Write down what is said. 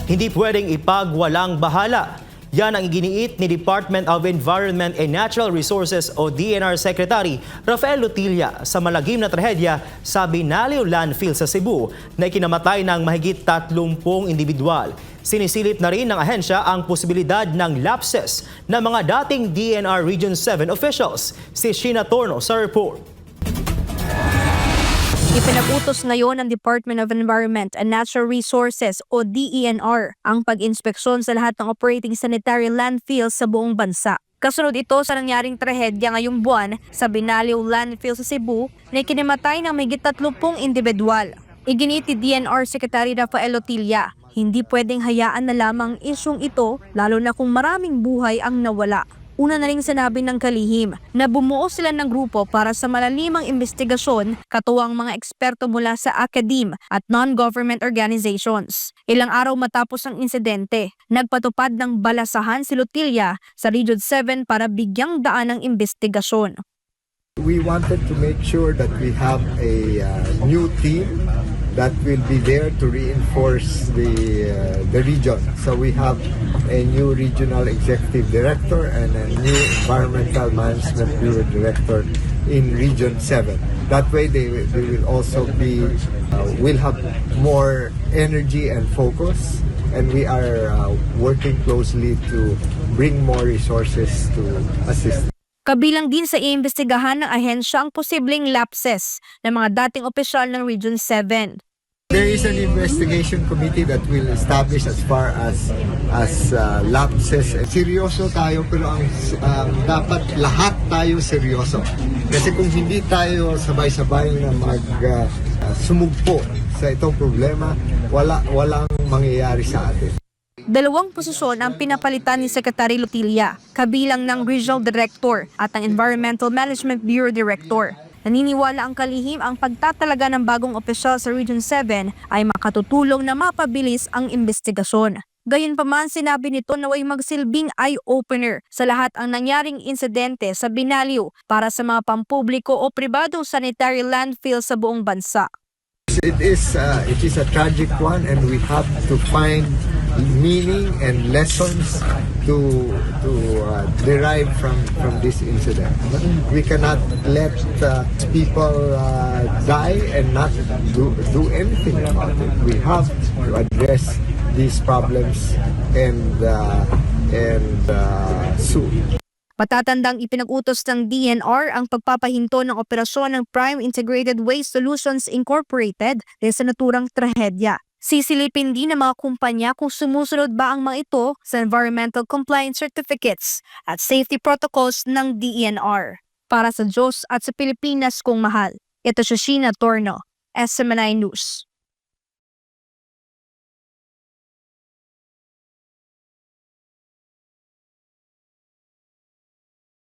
Hindi pwedeng ipagwalang bahala. Yan ang iginiit ni Department of Environment and Natural Resources o DNR Secretary Rafael Lutilla sa malagim na trahedya sa Binaliw Landfill sa Cebu na ikinamatay ng mahigit 30 individual. Sinisilip na rin ng ahensya ang posibilidad ng lapses ng mga dating DNR Region 7 officials. Si Sheena Torno sa report. Ipinag-utos ngayon ng Department of Environment and Natural Resources o DENR ang pag-inspeksyon sa lahat ng operating sanitary landfills sa buong bansa. Kasunod ito sa nangyaring trahedya ngayong buwan sa Binaliw Landfill sa Cebu na ikinamatay ng mahigit 30 individual. Iginit ni DNR Secretary Rafael Lutilla, hindi pwedeng hayaan na lamang isyung ito lalo na kung maraming buhay ang nawala. Una na ring sinabi ng kalihim na bumuo sila ng grupo para sa malalimang investigasyon katuwang mga eksperto mula sa academe at non-government organizations. Ilang araw matapos ang insidente, nagpatupad ng balasahan si Lutilla sa Region 7 para bigyang daan ng investigasyon. We wanted to make sure that we have a new team that will be there to reinforce the region. So we have a new regional executive director and a new environmental management bureau director in Region 7. That way they will also be will have more energy and focus, and we are working closely to bring more resources to assist. Kabilang din sa iimbestigahan ng ahensya ang posibleng lapses ng mga dating opisyal ng Region 7. There is an investigation committee that will establish as far as lapses. Seryoso tayo pero ang dapat lahat tayo seryoso. Kasi kung hindi tayo sabay-sabay na sumugpo sa itong problema, walang mangyayari sa atin. Dalawang posisyon ang pinapalitan ni Secretary Lutilla, kabilang ng Regional Director at ang Environmental Management Bureau Director. Naniniwala ang kalihim ang pagtatalaga ng bagong opisyal sa Region 7 ay makatutulong na mapabilis ang investigasyon. Gayunpaman, sinabi nito na ay magsilbing eye-opener sa lahat ang nangyaring insidente sa Binaliw para sa mga pampubliko o pribadong sanitary landfill sa buong bansa. It is a tragic one, and we have to find meaning and lessons to derive from this incident. We cannot let people die and not do anything about it. We have to address these problems and soon. Patatandang ipinag-utos ng DNR ang pagpapahinto ng operasyon ng Prime Integrated Waste Solutions Incorporated dahil sa naturang trahedya. Sisilipin din ng mga kumpanya kung sumusunod ba ang mga ito sa environmental compliance certificates at safety protocols ng DNR. Para sa Diyos at sa Pilipinas kong mahal, ito si Sheena Torno, SMNI News.